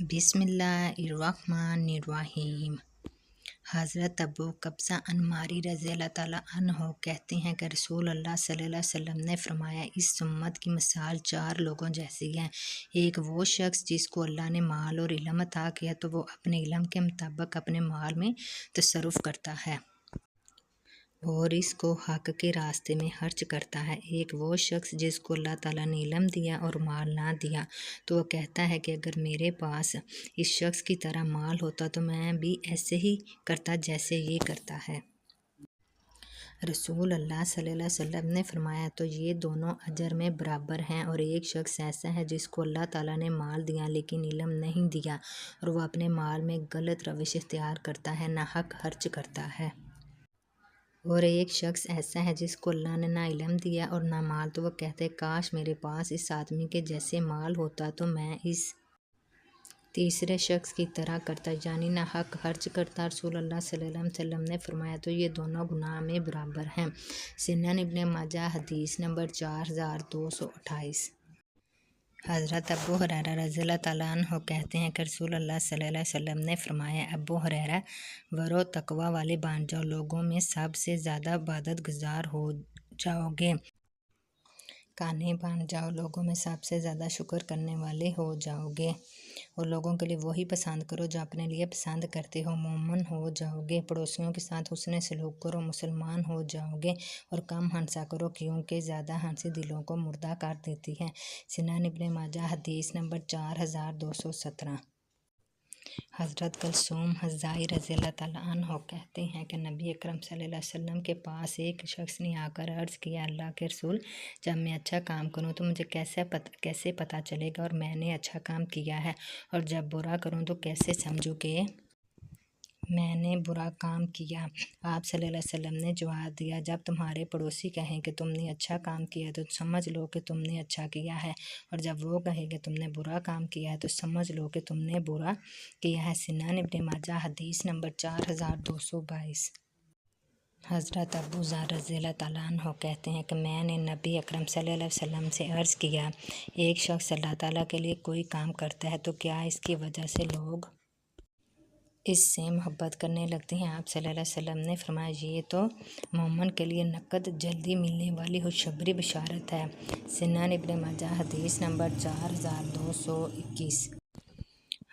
बिस्मिल्लाहिर्रहमानिर्रहीम। हज़रत अबू कब्सा अन्मारी रज़ी अल्लाह ताला अन्हो कहते हैं कि रसूल अल्लाह सल्लल्लाहु अलैहि वसल्लम ने फरमाया, इस उम्मत की मिसाल 4 लोगों जैसी है। एक वो शख्स जिसको अल्लाह ने माल और इल्म अता किया तो वो अपने इल्म के मुताबिक अपने माल में तसर्रुफ़ करता है और इसको हक के रास्ते में खर्च करता है। एक वो शख्स जिसको अल्लाह ताला ने इल्म दिया और माल ना दिया तो वो कहता है कि अगर मेरे पास इस शख्स की तरह माल होता तो मैं भी ऐसे ही करता जैसे ये करता है। रसूल अल्लाह सल्लल्लाहु अलैहि वसल्लम ने फरमाया, तो ये दोनों अजर में बराबर हैं। और एक शख्स ऐसा है जिसको अल्लाह ताला ने माल दिया लेकिन इल्म नहीं दिया और वह अपने माल में गलत रविश इख्तियार करता है, नाहक खर्च करता है। और एक शख्स ऐसा है जिसको अल्लाह ने ना इल्म दिया और ना माल तो वह कहते काश मेरे पास इस आदमी के जैसे माल होता तो मैं इस तीसरे शख्स की तरह करता, यानी ना हक खर्च करता। रसूल अल्लाह सल्लल्लाहु अलैहि वसल्लम ने फरमाया, तो ये दोनों गुनाह में बराबर हैं। सुनन इब्न माजा हदीस नंबर 4228। हज़रत अबू हुरैरा रज़ियल्लाहु ताला अन्हु कहते हैं कि रसूल अल्लाह सल्लल्लाहु अलैहि वसल्लम ने फरमाया, अबू हुरैरा वरो तकवा वाले बन जाओ, लोगों में सबसे ज़्यादा इबादत गुजार हो जाओगे। काने बन जाओ, लोगों में सबसे ज़्यादा शुक्र करने वाले हो जाओगे। और लोगों के लिए वही पसंद करो जो अपने लिए पसंद करते हो। मोमन हो जाओगे। पड़ोसियों के साथ हुस्न सलूक करो, मुसलमान हो जाओगे। और कम हंसा करो क्योंकि ज़्यादा हंसी दिलों को मुर्दा कर देती है। सुनन इब्न माजा हदीस नंबर 4217। हज़रत कलसूम हज़ाई रज़ियल्लाहु ताला अन्हो कहते हैं कि नबी अकरम सल्लल्लाहु अलैहि वसल्लम के पास एक शख्स ने आकर अर्ज़ किया, अल्लाह के रसूल, जब मैं अच्छा काम करूं तो मुझे कैसे पता चलेगा और मैंने अच्छा काम किया है, और जब बुरा करूं तो कैसे समझूं कि मैंने बुरा काम किया। आप सल्लल्लाहु अलैहि वसल्लम ने जवाब दिया, जब तुम्हारे पड़ोसी कहें कि तुमने अच्छा काम किया तो समझ लो कि तुमने अच्छा किया है, और जब वो कहे कि तुमने बुरा काम किया है तो समझ लो कि तुमने बुरा किया है। सुनन इब्न माजा हदीस नंबर 4222। हज़रत अबू ज़र रज़ियल्लाहु ताला अन्हु कहते हैं कि मैंने नबी अकरम सल्लल्लाहु अलैहि वसल्लम से अर्ज़ किया, एक शख्स अल्लाह ताला के लिए कोई काम करता है तो क्या इसकी वजह से लोग इससे मोहब्बत करने लगते हैं। आप सल्लल्लाहु अलैहि वसल्लम ने फरमाया, ये तो मोमन के लिए नकद जल्दी मिलने वाली खुशखबरी बशारत है। सुनन इब्न माजा हदीस नंबर 4221।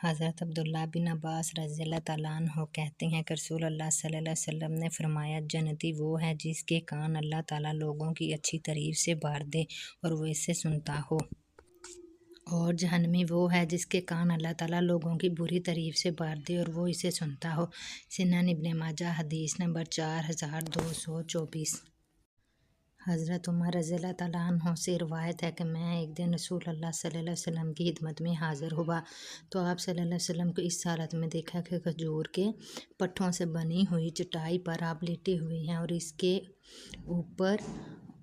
हज़रत अब्दुल्ला बिन अब्बास रज़ियल्लाहु ताला अन्हु कहते हैं कि रसूल अल्लाह सल्लल्लाहु अलैहि वसल्लम ने फरमाया, जन्नती वो है जिसके कान अल्लाह ताला लोगों की अच्छी तारीफ से भर दे और वो इससे सुनता हो, और जहन्नमी वो है जिसके कान अल्लाह ताला लोगों की बुरी तारीफ से भर दे और वो इसे सुनता हो। सुनन इब्न माजा हदीस नंबर 4224। हज़रत उमर रज़ियल्लाहु ताला अन्हु से रिवायत है कि मैं एक दिन रसूल अल्लाह सल्लल्लाहु अलैहि वसल्लम की खिदमत में हाज़िर हुआ तो आप सल्लल्लाहु अलैहि वसल्लम को इस हालत में देखा कि खजूर के पट्टों से बनी हुई चटाई पर आप लेटे हुए हैं और इसके ऊपर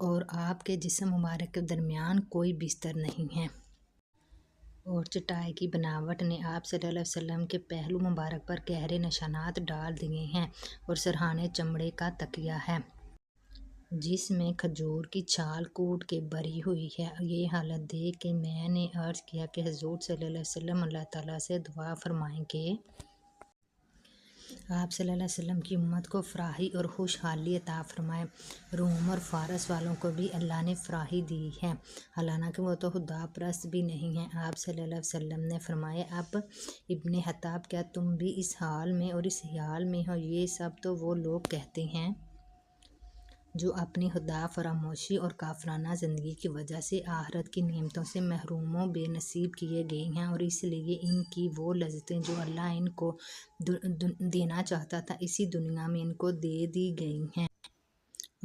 और आपके जिस्म मुबारक के दरमियान कोई बिस्तर नहीं है, और चटाई की बनावट ने आप सल्लल्लाहु अलैहि वसल्लम के पहलू मुबारक पर गहरे निशानात डाल दिए हैं, और सरहाने चमड़े का तकिया है जिसमें खजूर की छाल कूट के भरी हुई है। ये हालत देख के मैंने अर्ज़ किया कि हुज़ूर सल्लल्लाहु अलैहि वसल्लम अल्लाह ताला से दुआ फरमाएं कि आप सल्लल्लाहु अलैहि वसल्लम की उम्मत को फराही और खुशहाली अता फरमाए। रूम और फारस वालों को भी अल्लाह ने फराही दी है, हालांकि वो तो खुदा परस्त भी नहीं है। आप सल्लल्लाहु अलैहि वसल्लम ने फरमाया, अब इब्ने हताब, क्या तुम भी इस हाल में और इस ख्याल में हो? ये सब तो वो लोग कहते हैं जो अपनी खुदा फरामोशी और काफराना ज़िंदगी की वजह से आखिरत की नेमतों से महरूम व बेनसीब किए गए हैं, और इसलिए इनकी वो लज़्ज़तें जो अल्लाह इनको देना चाहता था इसी दुनिया में इनको दे दी गई हैं।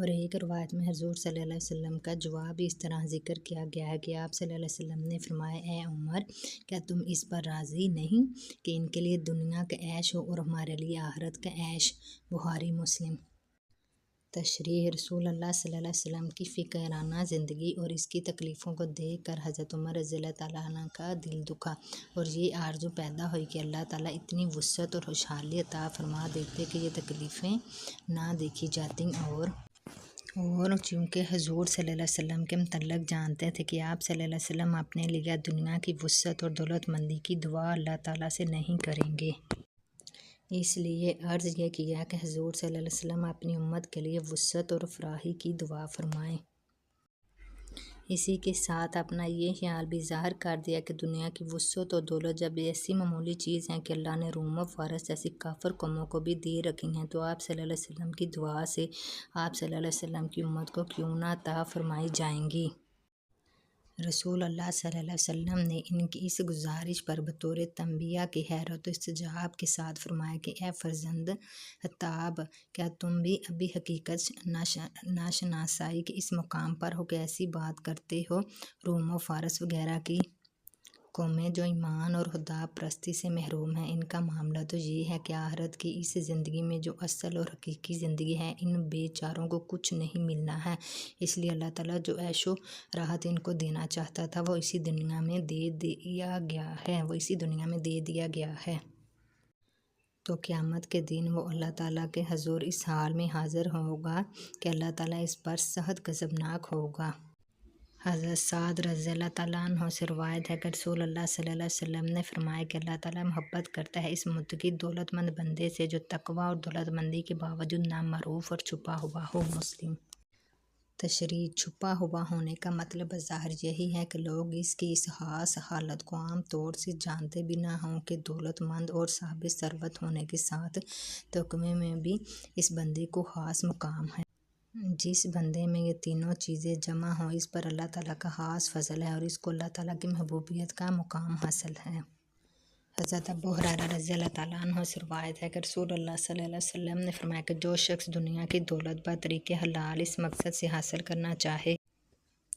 और एक रवायत में हुज़ूर सल्लल्लाहु अलैहि वसल्लम का जवाब इस तरह जिक्र किया गया है कि आप सल्लल्लाहु अलैहि वसल्लम ने फरमाया, ए उमर, क्या तुम इस पर राज़ी नहीं कि इनके लिए दुनिया का ऐश हो और हमारे लिए आखिरत का ऐश? बुखारी मुस्लिम। तशरीह रसूल अल्लाह सल्लल्लाहु अलैहि वसल्लम की फ़िक्राना ज़िंदगी और इसकी तकलीफ़ों को देख कर हज़रत उमर रज़ियल्लाहु ताला अन्हु का दिल दुखा और ये आरज़ू पैदा हुई कि अल्लाह ताला इतनी वुसअत और खुशहाली अता फरमा देते कि ये तकलीफ़ें ना देखी जाती اور چونکہ حضور صلی اللہ علیہ وسلم کے متعلق جانتے تھے کہ آپ صلی اللہ علیہ وسلم اپنے لیے دنیا کی وسعت اور دولت مندی کی دعا اللہ تعالیٰ سے نہیں کریں گے، اس لیے عرض یہ کیا کہ حضور صلی اللہ علیہ وسلم اپنی امت کے لیے وسعت اور فراخی کی دعا فرمائیں۔ اسی کے ساتھ اپنا یہ خیال بھی ظاہر کر دیا کہ دنیا کی وسعت اور دولت جب ایسی معمولی چیز ہیں کہ اللہ نے روم و فارس جیسی کافر قوموں کو بھی دے رکھی ہیں، تو آپ صلی اللہ علیہ وسلم کی دعا سے آپ صلی اللہ علیہ وسلم کی امت کو کیوں نہ عطا فرمائی جائیں گی۔ رسول اللہ صلی اللہ علیہ وسلم نے ان کی اس گزارش پر بطور تنبیہ کی حیرت و استعجاب کے ساتھ فرمایا کہ اے فرزند خطاب، کیا تم بھی ابھی حقیقت ناشناسائی کے اس مقام پر ہو کہ ایسی بات کرتے ہو؟ روم و فارس وغیرہ کی قومیں جو ایمان اور خدا پرستی سے محروم ہیں، ان کا معاملہ تو یہ ہے کہ آخرت کی اس زندگی میں جو اصل اور حقیقی زندگی ہے، ان بے چاروں کو کچھ نہیں ملنا ہے، اس لیے اللہ تعالیٰ جو عیش و راحت ان کو دینا چاہتا تھا وہ اسی دنیا میں دے دیا گیا ہے۔ تو قیامت کے دن وہ اللہ تعالیٰ کے حضور اس حال میں حاضر ہوگا کہ اللہ تعالیٰ اس پر سخت غضبناک ہوگا۔ حضرت سعد رضی اللہ تعالیٰ عنہ سے روایت ہے کہ رسول اللہ صلی اللہ علیہ وسلم نے فرمایا کہ اللہ تعالیٰ محبت کرتا ہے اس متقی دولت مند بندے سے جو تقویٰ اور دولت مندی کے باوجود نامعروف اور چھپا ہوا ہو۔ مسلم۔ تشریح: چھپا ہوا ہونے کا مطلب بظاہر یہی ہے کہ لوگ اس کی اس خاص حالت کو عام طور سے جانتے بھی نہ ہوں کہ دولت مند اور صاحب ثروت ہونے کے ساتھ تقوی میں بھی اس بندے کو خاص مقام ہے۔ جس بندے میں یہ تینوں چیزیں جمع ہوں، اس پر اللہ تعالیٰ کا خاص فضل ہے اور اس کو اللہ تعالیٰ کی محبوبیت کا مقام حاصل ہے۔ حضرت ابو ہریرہ رضی اللہ تعالیٰ عنہ سے روایت ہے کہ رسول اللہ صلی اللہ علیہ وسلم نے فرمایا کہ جو شخص دنیا کی دولت بطریق حلال اس مقصد سے حاصل کرنا چاہے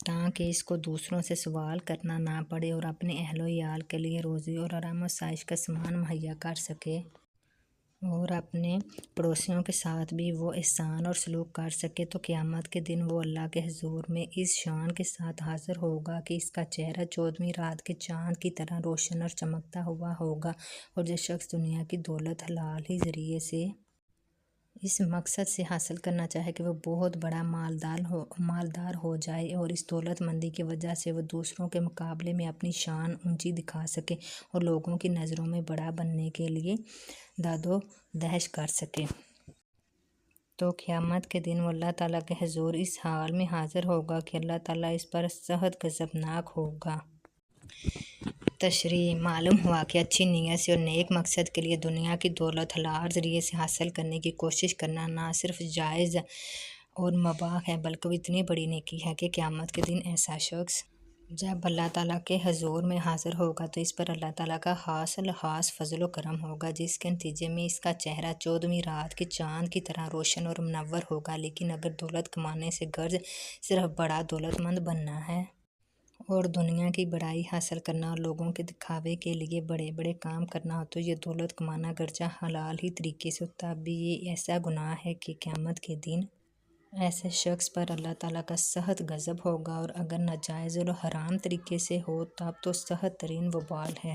تاکہ اس کو دوسروں سے سوال کرنا نہ پڑے اور اپنے اہل و عیال کے لیے روزی اور آرام و آسائش کا سامان مہیا کر سکے اور اپنے پڑوسیوں کے ساتھ بھی وہ احسان اور سلوک کر سکے، تو قیامت کے دن وہ اللہ کے حضور میں اس شان کے ساتھ حاضر ہوگا کہ اس کا چہرہ 14ویں رات کے چاند کی طرح روشن اور چمکتا ہوا ہوگا۔ اور جو شخص دنیا کی دولت حلال ہی ذریعے سے اس مقصد سے حاصل کرنا چاہے کہ وہ بہت بڑا مالدار ہو جائے اور اس دولت مندی کی وجہ سے وہ دوسروں کے مقابلے میں اپنی شان اونچی دکھا سکے اور لوگوں کی نظروں میں بڑا بننے کے لیے داد و دہش کر سکے، تو قیامت کے دن وہ اللہ تعالیٰ کے حضور اس حال میں حاضر ہوگا کہ اللہ تعالیٰ اس پر سخت غضبناک ہوگا۔ تشریح: معلوم ہوا کہ اچھی نیت سے اور نیک مقصد کے لیے دنیا کی دولت حلال ذریعے سے حاصل کرنے کی کوشش کرنا نہ صرف جائز اور مباح ہے بلکہ وہ اتنی بڑی نیکی ہے کہ قیامت کے دن ایسا شخص جب اللہ تعالیٰ کے حضور میں حاضر ہوگا تو اس پر اللہ تعالیٰ کا خاص فضل و کرم ہوگا، جس کے نتیجے میں اس کا چہرہ 14ویں رات کے چاند کی طرح روشن اور منور ہوگا۔ لیکن اگر دولت کمانے سے غرض صرف بڑا دولت مند بننا ہے اور دنیا کی بڑائی حاصل کرنا اور لوگوں کے دکھاوے کے لیے بڑے بڑے کام کرنا ہو تو یہ دولت کمانا گرچہ حلال ہی طریقے سے ہوتا بھی یہ ایسا گناہ ہے کہ قیامت کے دن ایسے شخص پر اللہ تعالیٰ کا سخت غضب ہوگا، اور اگر ناجائز اور حرام طریقے سے ہو تب تو سخت ترین وبال ہے۔